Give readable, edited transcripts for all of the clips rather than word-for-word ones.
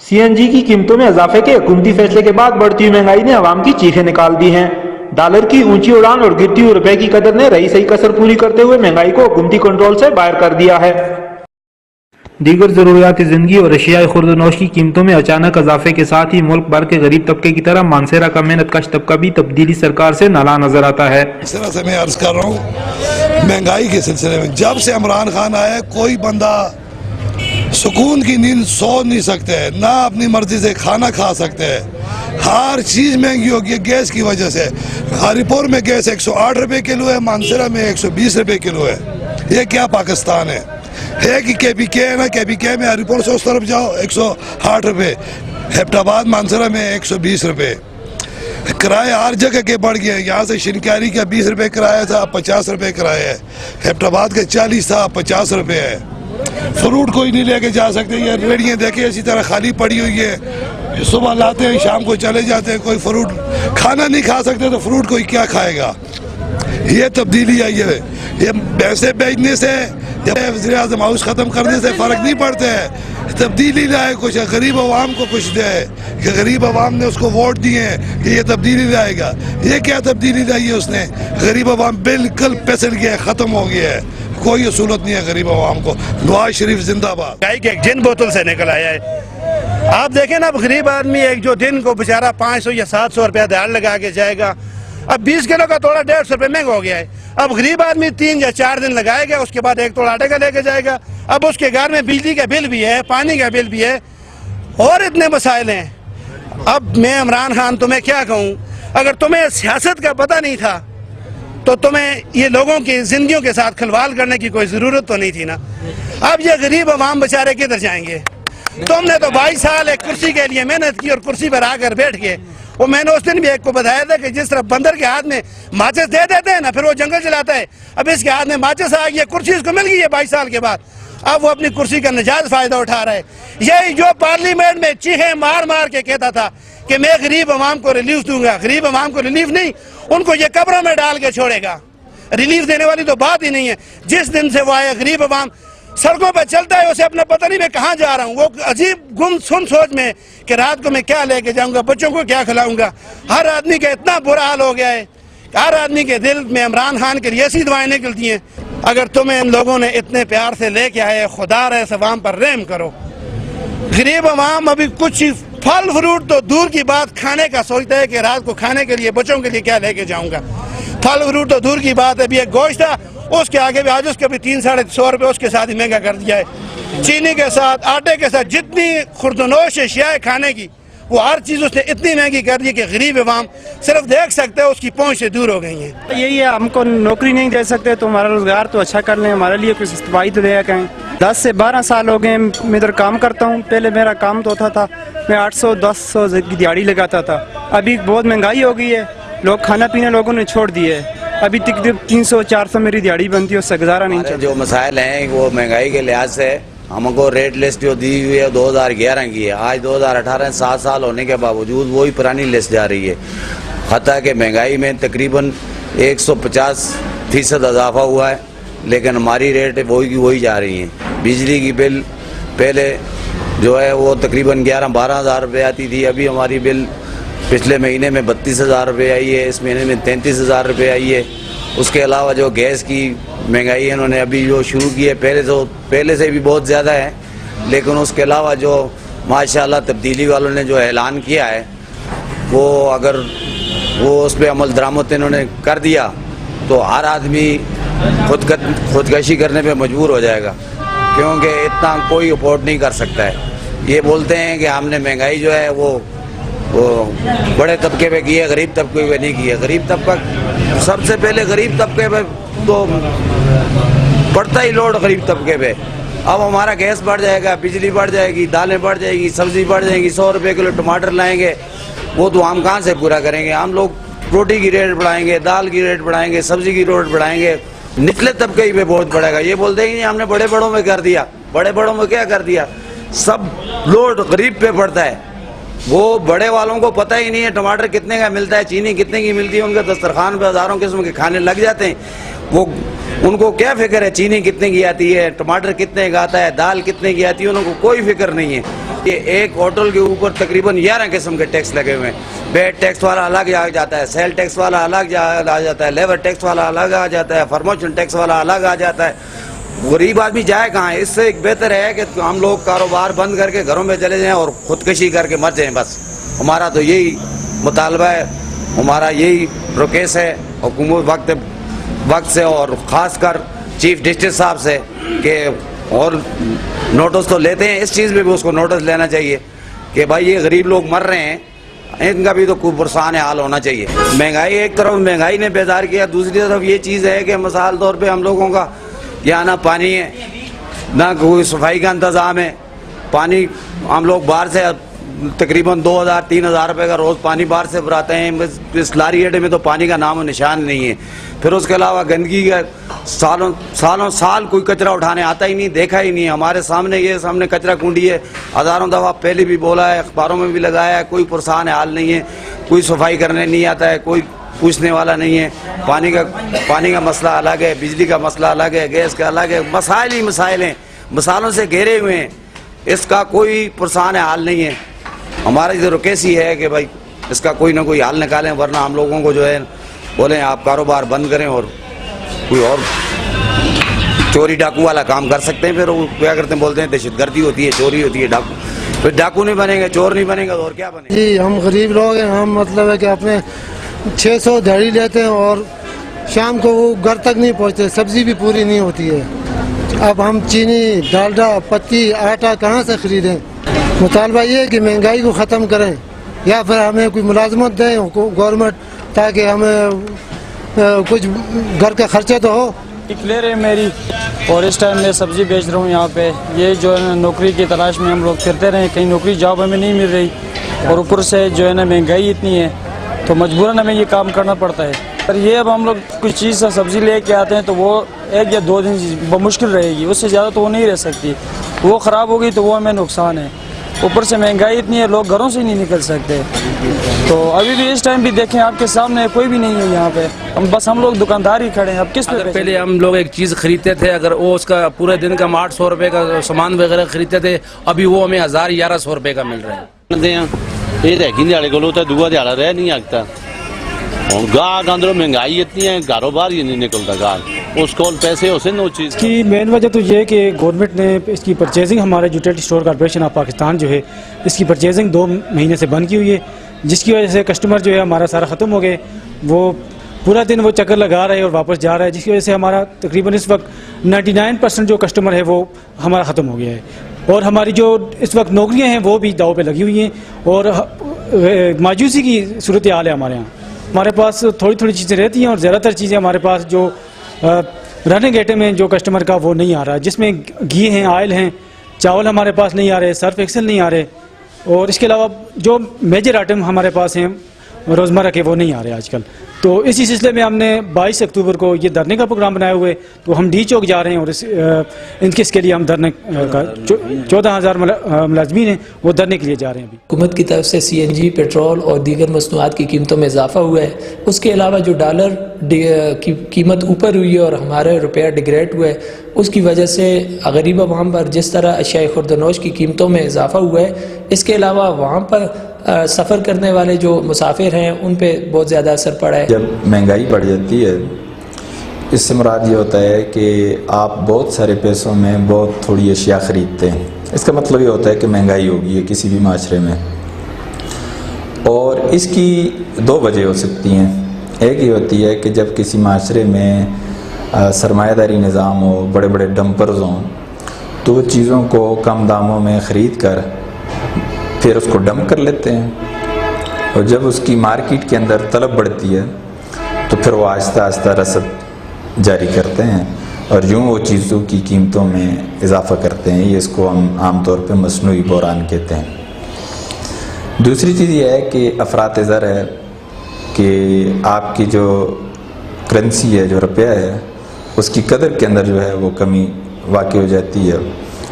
CNG की कीमतों में इजाफे के हुकूमती फैसले के बाद बढ़ती हुई महंगाई ने आवाम की चीखें निकाल दी हैं। डॉलर की ऊंची उड़ान और गिरती हुई रुपए की कदर ने रही सही कसर पूरी करते हुए महंगाई को हुकूमती कंट्रोल से बाहर कर दिया है। दीगर ज़रूरियात ज़िंदगी और अशियाए खुर्द-ओ-नोश की कीमतों में अचानक इजाफे के साथ ही मुल्क भर के गरीब तबके की तरह मानसेरा का मेहनत कश तबका भी तब्दीली सरकार से नाला नजर आता है। इस तरह से मैं अर्ज कर रहा हूँ, महंगाई के सिलसिले में जब से इमरान खान आया कोई बंदा सुकून की नींद सो नहीं सकते है, ना अपनी मर्जी से खाना खा सकते हैं। हर चीज़ महंगी हो गई गैस की वजह से। हरिपुर में गैस 108 रुपये किलो है, मानसेरा में 120 रुपये किलो है। ये क्या पाकिस्तान है कि KPK है ना, KPK में हरिपुर से उस तरफ जाओ 108 रुपये, हेप्टाबाद मानसेरा में 120 रुपये। किराए हर जगह के बढ़ गए। यहाँ से शिनकारी का 20 रुपये किराया था, 50 रुपये किराया है। हेप्टाबाद का 40 था, 50 रुपये है। फ्रूट कोई नहीं लेके जा सकते। ये रेड़ियाँ देखे इसी तरह खाली पड़ी हुई है, सुबह लाते हैं शाम को चले जाते हैं। कोई फ्रूट खाना नहीं खा सकते तो फ्रूट कोई क्या खाएगा। ये तब्दीली आई है। ये पैसे बेचने से या वज़ीर आज़म हाउस ख़त्म करने से फ़र्क नहीं पड़ता है। तब्दीली लाए कुछ, गरीब अवाम को कुछ दे कि गरीब अवाम ने उसको वोट दिए हैं कि ये तब्दीली लाएगा। ये क्या तब्दीली लाई है उसने? गरीब अवाम बिल्कुल पिसल गया, ख़त्म हो गया है। कोई असूलत नहीं है गरीब अवाम को। नवाज शरीफ जिंदाबाद। गाय के एक जिन बोतल से निकल आया है। आप देखें ना, अब गरीब आदमी एक जो दिन को बेचारा 500 या 700 रुपया दिहाड़ लगा के जाएगा। अब 20 किलो का तोड़ा 150 रुपये महंगा हो गया है। अब गरीब आदमी 3 या 4 दिन लगाएगा, उसके बाद 1 तोड़ा आटे का लेके जाएगा। अब उसके घर में बिजली का बिल भी है, पानी का बिल भी है और इतने मसाइल हैं। अब मैं इमरान खान तुम्हें क्या कहूँ, अगर तुम्हें सियासत का पता नहीं था तो तुम्हें ये लोगों की जिंदगियों के साथ खिलवाड़ करने की कोई ज़रूरत तो नहीं थी ना। अब ये गरीब अवाम बेचारे किधर जाएंगे? तुमने तो 22 साल एक कुर्सी के लिए मेहनत की और कुर्सी पर आकर बैठ गए। वो मैंने उस दिन भी एक को बताया था कि जिस तरह बंदर के हाथ में माचिस दे देते हैं ना, फिर वो जंगल चलाता है। अब इसके हाथ में माचिस आ गई, कुर्सी इसको मिल गई है 22 साल के बाद। अब वो अपनी कुर्सी का नजायज फायदा उठा रहा है। यही जो पार्लियामेंट में चीखें मार मार के कहता था कि मैं गरीब अवाम को रिलीफ दूंगा, गरीब अवाम को रिलीफ नहीं, उनको ये कब्रों में डाल के छोड़ेगा। रिलीफ देने वाली तो बात ही नहीं है। जिस दिन से वो आया, गरीब अवाम सड़कों पर चलता है, उसे अपना पता नहीं मैं कहाँ जा रहा हूँ। वो अजीब गुम सुन सोच में कि रात को मैं क्या लेके जाऊंगा, बच्चों को क्या खिलाऊंगा। हर आदमी का इतना बुरा हाल हो गया है, हर आदमी के दिल में इमरान खान के लिए ऐसी दुआएं निकलती हैं। अगर तुम्हें इन लोगों ने इतने प्यार से लेके आए, खुदा रहे अवाम पर रहम करो। गरीब अवाम अभी कुछ फल फ्रूट तो दूर की बात, खाने का सोचता है कि रात को खाने के लिए बच्चों के लिए क्या लेके जाऊंगा। फल फ्रूट तो दूर की बात है। अभी एक गोश्त था, उसके आगे भी आज उसके भी 300-350 रुपये उसके साथ ही महंगा कर दिया है। चीनी के साथ, आटे के साथ, जितनी खुर्दनोश अशिया है खाने की, वो हर चीज़ उसने इतनी महंगी कर दी कि गरीब अवाम सिर्फ देख सकते हैं, उसकी पहुंच से दूर हो गई है। यही है, हमको नौकरी नहीं दे सकते तो हमारा रोजगार तो अच्छा कर लें, हमारे लिए कुछ इस्तेमाल तो दे कहें। 10 से 12 साल हो गए मैं इधर काम करता हूँ। पहले मेरा काम तो होता था, मैं 800-1000 की दिहाड़ी लगाता था। अभी बहुत महंगाई हो गई है, लोग खाना पीना लोगों ने छोड़ दिए है। अभी तकरीबन 300-400 मेरी दिहाड़ी बनती है, उससे गुजारा नहीं चलता। जो मसाइल हैं वो महंगाई के लिहाज से हमको रेट लिस्ट जो दी हुई है 2011 की है, आज 2018 7 साल होने के बावजूद वही पुरानी लिस्ट जा रही है। हत्ता कि महंगाई में तकरीबन 150% इजाफा हुआ है, लेकिन हमारी रेट वही की वही जा रही हैं। बिजली की बिल पहले जो है वो तकरीबन 11-12 हज़ार रुपये आती थी, अभी हमारी बिल पिछले महीने में 32,000 रुपये आई है, इस महीने में 33,000 रुपये आई है। उसके अलावा जो गैस की महंगाई है इन्होंने अभी जो शुरू की है, पहले से भी बहुत ज़्यादा है, लेकिन उसके अलावा जो माशाल्लाह तब्दीली वालों ने जो ऐलान किया है वो अगर वो उस पर अमल दरामद इन्होंने कर दिया तो हर आदमी खुदकशी करने पे मजबूर हो जाएगा, क्योंकि इतना कोई अफोर्ड नहीं कर सकता है। ये बोलते हैं कि हमने महंगाई जो है वो बड़े तबके पे की है, गरीब तबके पे नहीं की है। गरीब तबका सबसे पहले गरीब तबके पे तो पड़ता ही लोड गरीब तबके पे। अब हमारा गैस बढ़ जाएगा, बिजली बढ़ जाएगी, दालें बढ़ जाएगी, सब्जी बढ़ जाएगी, 100 रुपये किलो टमाटर लाएंगे, वो तो हम कहाँ से पूरा करेंगे। हम लोग रोटी की रेट बढ़ाएंगे, दाल की रेट बढ़ाएंगे, सब्जी की रेट बढ़ाएंगे, निचले तबके ही पे बहुत बढ़ेगा। ये बोलते हैं कि हमने बड़े बड़ों में कर दिया। बड़े बड़ों में क्या कर दिया? सब लोड गरीब पे पड़ता है। वो बड़े वालों को पता ही नहीं है टमाटर कितने का मिलता है, चीनी कितने की मिलती है। उनके दस्तरखान पे हज़ारों किस्म के खाने लग जाते हैं। वो उनको क्या फिक्र है चीनी कितने की आती है, टमाटर कितने का आता है, दाल कितने की आती है, उनको कोई फिक्र नहीं है। یہ ایک ہوٹل کے اوپر تقریباً 11 قسم کے ٹیکس لگے ہوئے ہیں. بیڈ ٹیکس والا الگ آ جاتا ہے, سیل ٹیکس والا الگ آ جاتا ہے, لیبر ٹیکس والا الگ آ جاتا ہے, پروموشن ٹیکس والا الگ آ جاتا ہے. غریب آدمی جائے کہاں؟ اس سے ایک بہتر ہے کہ ہم لوگ کاروبار بند کر کے گھروں میں چلے جائیں اور خودکشی کر کے مر جائیں. بس ہمارا تو یہی مطالبہ ہے, ہمارا یہی ریکویسٹ ہے حکومت وقت سے, اور خاص کر چیف ڈسٹرکٹ صاحب سے کہ اور نوٹس تو لیتے ہیں, اس چیز میں بھی اس کو نوٹس لینا چاہیے کہ بھائی یہ غریب لوگ مر رہے ہیں, ان کا بھی تو کوئی پرسان حال ہونا چاہیے. مہنگائی ایک طرف مہنگائی نے بیدار کیا, دوسری طرف یہ چیز ہے کہ مثال طور پہ ہم لوگوں کا یہاں نہ پانی ہے, نہ کوئی صفائی کا انتظام ہے. پانی ہم لوگ باہر سے تقریباً 2000-3000 روپے کا روز پانی باہر سے بھراتے ہیں. اس لاری اڈے میں تو پانی کا نام و نشان نہیں ہے. پھر اس کے علاوہ گندگی کا سال کوئی کچرا اٹھانے آتا ہی نہیں, دیکھا ہی نہیں. ہمارے سامنے کچرا کنڈی ہے, ہزاروں دفعہ پہلے بھی بولا ہے, اخباروں میں بھی لگایا ہے, کوئی پرسان حال نہیں ہے, کوئی صفائی کرنے نہیں آتا ہے, کوئی پوچھنے والا نہیں ہے. پانی کا مسئلہ الگ ہے, بجلی کا مسئلہ الگ ہے, گیس کا الگ ہے. مسائل ہی مسائل ہیں, مسالوں سے گھیرے ہوئے ہیں, اس کا کوئی پرسان حال نہیں ہے. ہماری جو ریکویسٹ ہے کہ بھائی اس کا کوئی نہ کوئی حل نکالیں, ورنہ ہم لوگوں کو جو ہے بولیں آپ کاروبار بند کریں اور کوئی اور چوری ڈاکو والا کام کر سکتے ہیں. پھر وہ کیا کرتے ہیں, بولتے ہیں دہشت گردی ہوتی ہے, چوری ہوتی ہے, ڈاکو. پھر ڈاکو نہیں بنے گا, چور نہیں بنے گا, تو اور کیا بنے گا؟ جی ہم غریب لوگ ہیں, ہم مطلب ہے کہ اپنے 600 دہاڑی لیتے ہیں اور شام کو وہ گھر تک نہیں پہنچتے, سبزی بھی پوری نہیں ہوتی ہے. اب ہم چینی, ڈالڈا, پتی, آٹا کہاں سے خریدیں؟ مطالبہ یہ ہے کہ مہنگائی کو ختم کریں یا پھر ہمیں کوئی ملازمت دیں گورنمنٹ, تاکہ ہمیں کچھ گھر کا خرچہ تو ہو. کلیئر ہے میری, اور اس ٹائم میں سبزی بیچ رہا ہوں یہاں پہ. یہ جو ہے نا نوکری کی تلاش میں ہم لوگ پھرتے رہے, کہیں نوکری جاب ہمیں نہیں مل رہی, اور اوپر سے جو ہے نا مہنگائی اتنی ہے تو مجبوراً ہمیں یہ کام کرنا پڑتا ہے. پر یہ اب ہم لوگ کچھ چیز سے سبزی لے کے آتے ہیں تو وہ 1 یا 2 دن بمشکل رہے گی, اس سے زیادہ تو وہ نہیں رہ سکتی. وہ خراب ہوگی تو وہ ہمیں نقصان ہے. اوپر سے مہنگائی اتنی ہے, لوگ گھروں سے ہی نہیں نکل سکتے. تو ابھی بھی اس ٹائم بھی دیکھیں آپ کے سامنے کوئی بھی نہیں ہے یہاں پہ, ہم لوگ دکاندار ہی کھڑے ہیں. اب کس پہ پہلے ہم لوگ ایک چیز خریدتے تھے, اگر وہ اس کا پورے دن کا 800 روپے کا سامان وغیرہ خریدتے تھے, ابھی وہ ہمیں 1000-1100 روپے کا مل رہا ہے. یہ دیکھی دیہڑے کو تو دوا دیہڑا رہ نہیں آتا. ہوں گاہک اندروں مہنگائی اتنی ہے, کاروبار ہی نہیں نکلتا. گاہک اس کو پیسے اسے نو چیز کی مین وجہ تو یہ کہ گورنمنٹ نے اس کی پرچیزنگ, ہمارے utility store corporation of Pakistan جو ہے اس کی پرچیزنگ 2 مہینے سے بند کی ہوئی ہے, جس کی وجہ سے کسٹمر جو ہے ہمارا سارا ختم ہو گئے. وہ پورا دن وہ چکر لگا رہے اور واپس جا رہا ہے, جس کی وجہ سے ہمارا تقریباً اس وقت 99% جو کسٹمر ہے وہ ہمارا ختم ہو گیا ہے. اور ہماری جو اس وقت نوکریاں ہیں وہ بھی داؤ پہ لگی ہوئی ہیں, اور مایوسی کی صورت حال ہے ہمارے یہاں. ہمارے پاس تھوڑی چیزیں رہتی ہیں, اور زیادہ تر چیزیں ہمارے پاس جو رننگ آئٹم ہیں جو کسٹمر کا وہ نہیں آ رہا, جس میں گھی ہیں, آئل ہیں, چاول ہمارے پاس نہیں آ رہے, سرف ایکسل نہیں آ رہے, اور اس کے علاوہ جو میجر آئٹم ہمارے پاس ہیں روزمرہ کے وہ نہیں آ رہے آج کل. تو اسی سلسلے میں ہم نے 22 اکتوبر کو یہ دھرنے کا پروگرام بنائے ہوئے, تو ہم ڈی چوک جا رہے ہیں, اور ان کے اس کے لیے ہم دھرنے کا 14,000 ملازمین ہیں وہ دھرنے کے لیے جا رہے ہیں. حکومت کی طرف سے CNG, پیٹرول اور دیگر مصنوعات کی قیمتوں میں اضافہ ہوا ہے. اس کے علاوہ جو ڈالر کی قیمت اوپر ہوئی ہے اور ہمارا روپیہ ڈگریڈ ہوا ہے, اس کی وجہ سے غریب عوام پر جس طرح اشیاء خوردنوش کی قیمتوں میں اضافہ ہوا ہے, اس کے علاوہ وہاں پر سفر کرنے والے جو مسافر ہیں ان پہ بہت زیادہ اثر پڑا ہے. جب مہنگائی بڑھ جاتی ہے, اس سے مراد یہ ہوتا ہے کہ آپ بہت سارے پیسوں میں بہت تھوڑی اشیاء خریدتے ہیں. اس کا مطلب یہ ہوتا ہے کہ مہنگائی ہوگی ہے کسی بھی معاشرے میں, اور اس کی 2 وجہ ہو سکتی ہیں. ایک یہ ہوتی ہے کہ جب کسی معاشرے میں سرمایہ داری نظام ہو, بڑے بڑے ڈمپرز ہوں, تو وہ چیزوں کو کم داموں میں خرید کر پھر اس کو ڈمپ کر لیتے ہیں, اور جب اس کی مارکیٹ کے اندر طلب بڑھتی ہے تو پھر وہ آہستہ آہستہ رسد جاری کرتے ہیں, اور یوں وہ چیزوں کی قیمتوں میں اضافہ کرتے ہیں. یہ اس کو ہم عام طور پہ مصنوعی بحران کہتے ہیں. دوسری چیز یہ ہے کہ افراط زر ہے, کہ آپ کی جو کرنسی ہے, جو روپیہ ہے, اس کی قدر کے اندر جو ہے وہ کمی واقع ہو جاتی ہے.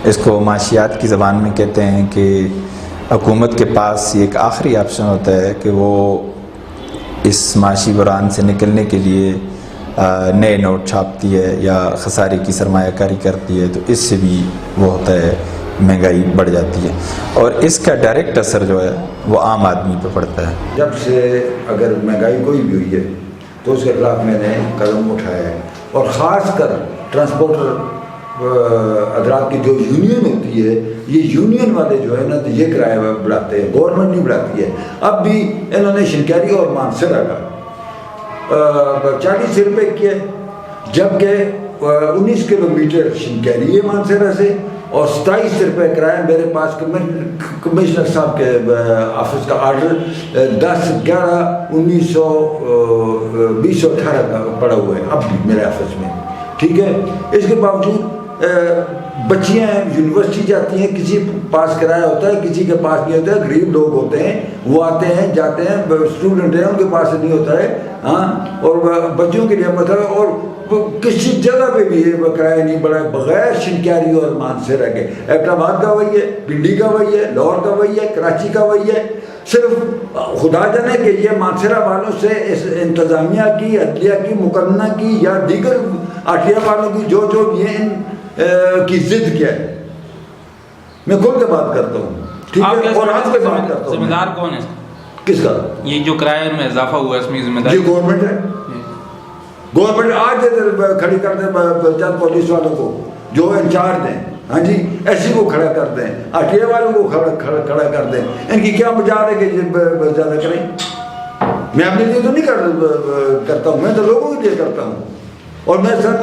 اس کو معاشیات کی زبان میں کہتے ہیں کہ حکومت کے پاس ایک آخری آپشن ہوتا ہے کہ وہ اس معاشی بحران سے نکلنے کے لیے نئے نوٹ چھاپتی ہے یا خسارے کی سرمایہ کاری کرتی ہے. تو اس سے بھی وہ ہوتا ہے महंगाई बढ़ जाती है और इसका डायरेक्ट असर जो है वो आम आदमी पे पड़ता है। जब से अगर महंगाई कोई भी हुई है तो उसके खिलाफ मैंने कदम उठाया है और ख़ास कर ट्रांसपोर्टर हजरात की जो यूनियन होती है, ये यूनियन वाले जो है ना तो ये किराया बढ़ाते हैं, गवर्नमेंट नहीं बढ़ाती है। अब भी इन्होंने शिनकैरी और मानसरा का 40 रुपये किया, जबकि 19 किलोमीटर शिनकैरी है मानसरा से और 27 रुपये किराया मेरे पास कमिश्नर साहब के ऑफिस का आर्डर 10/11/1918 का पड़ा हुआ है अब भी मेरे ऑफिस में, ठीक है। इसके बावजूद बच्चियाँ यूनिवर्सिटी जाती हैं, किसी पास किराया होता है, किसी के पास नहीं होता है, गरीब लोग होते हैं, वो आते हैं जाते हैं, स्टूडेंट हैं, उनके पास नहीं होता है, हाँ, और बच्चों के लिए मतलब और किसी जगह पे भी ये किराया नहीं बढ़ा बगैर शिनकैरी और मानसरा के। एबटाबाद का वही है, पिंडी का वही है, लाहौर का वही है, कराची का वही है। सिर्फ खुदा जाने कि ये मानसरा वालों से इस इंतज़ामिया की, अदलिया की, मुकन्ना की या दीगर आटिया वालों की जो भी है की जिद क्या है, मैं खुल के बात करता हूँ, ठीक है। और आज पे बात करता हूँ, जिम्मेदार कौन है किसका? ये जो किराए में इजाफा हुआ है इसमें जिम्मेदार ये गवर्नमेंट है। गवर्नमेंट आज खड़ी कर दे चंद पुलिस वालों को जो इंचार्ज हैं, हाँ जी, ऐसी को खड़ा कर दें, आटिया वालों को खड़ा कर दें। इनकी क्या मजाल है कि ज़्यादा करें? मैं अपने लिए तो नहीं करता हूँ, मैं तो लोगों के लिए करता हूँ और मैं सन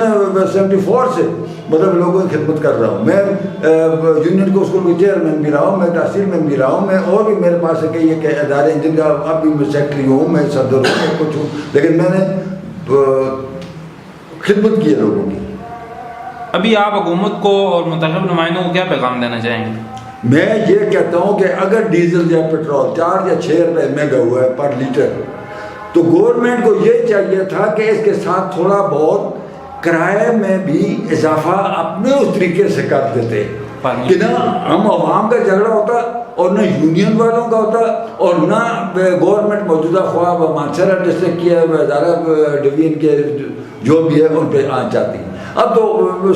74 से मतलब लोगों की खिदमत कर रहा हूँ। मैं यूनियन को स्कूल के चेयरमैन भी रहा हूँ, मैं तहसील में भी रहा हूँ, मैं और भी मेरे पास कई इदारे हैं जिनका अब भी मैं सेक्रेटरी हूँ, मैं सदर हूँ, मैं कुछ हूँ, लेकिन मैंने खिदमत की है लोगों की। अभी आप हुकूमत को और मुंतखब नुमाइंदों को क्या पैगाम देना चाहेंगे? मैं ये कहता हूँ कि अगर डीजल या पेट्रोल 4 या 6 रुपये महंगा हुआ है पर लीटर, तो गवर्नमेंट को ये चाहिए था कि इसके साथ थोड़ा बहुत किराए में भी इजाफा अपने उस तरीके से कर देते कि ना हम अवाम का झगड़ा होता और न यूनियन वालों का होता और न गवर्नमेंट मौजूदा ख्वाब मानसरा डिस्ट्रिक्ट की हज़ारा डिवीजन के जो भी है उन पर आ जाती। अब तो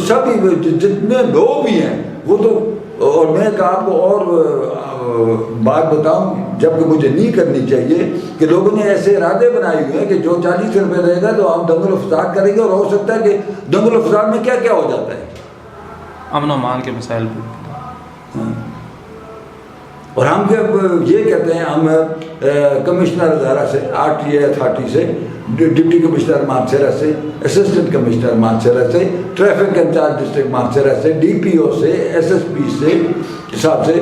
सभी जितने लोग भी हैं वो तो, और मैं आपको और बात बताऊं जबकि मुझे नहीं करनी चाहिए कि लोगों ने ऐसे इरादे बनाए हुए हैं कि जो 40 रुपये रहेगा तो हम दंगल फसाद करेंगे और हो सकता है कि दंगल फसाद में क्या क्या हो जाता है, अमन और मान के मसाइल। और हम ये कहते हैं, हम कमिश्नर हज़ारा से, RTA अथॉरिटी से, डिप्टी कमिश्नर मानसरा से, असिस्टेंट कमिश्नर मानसरा से, ट्रैफिक इंचार्ज डिस्ट्रिक्ट मानसरा से, DPO से, SSP से साहब से,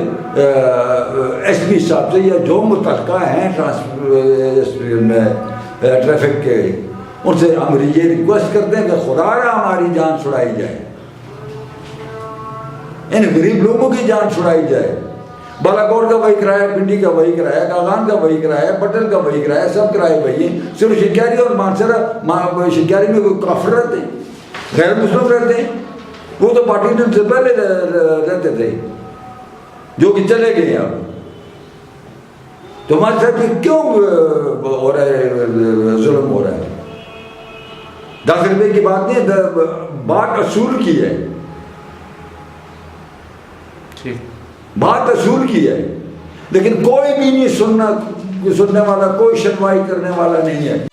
SP साहब से या जो मुतल्लिका हैं ट्रैफिक के, उनसे हम ये रिक्वेस्ट करते हैं कि खुदारा हमारी जान छुड़ाई जाए, इन गरीब लोगों की जान छुड़ाई जाए। बालाकोट का वही किराया, पिंडी का वही किराया, कागान का वही किराया, पटल का वही किराया, सब किराए वही हैं। सिर्फ शिनकैरी और मानसरा, शिनकैरी में कोई काफिर रहते हैं, गैर मुस्लिम रहते हैं, वो तो पार्टीशन से पहले रहते थे जो कि चले गए अब। तो हमारे साथ क्यों हो रहा है, जुल्म हो रहा है? 10 रुपये की बात नहीं है, बात असूल की है, बात असूल की है, लेकिन कोई भी नहीं सुनने वाला, कोई सुनवाई करने वाला नहीं है।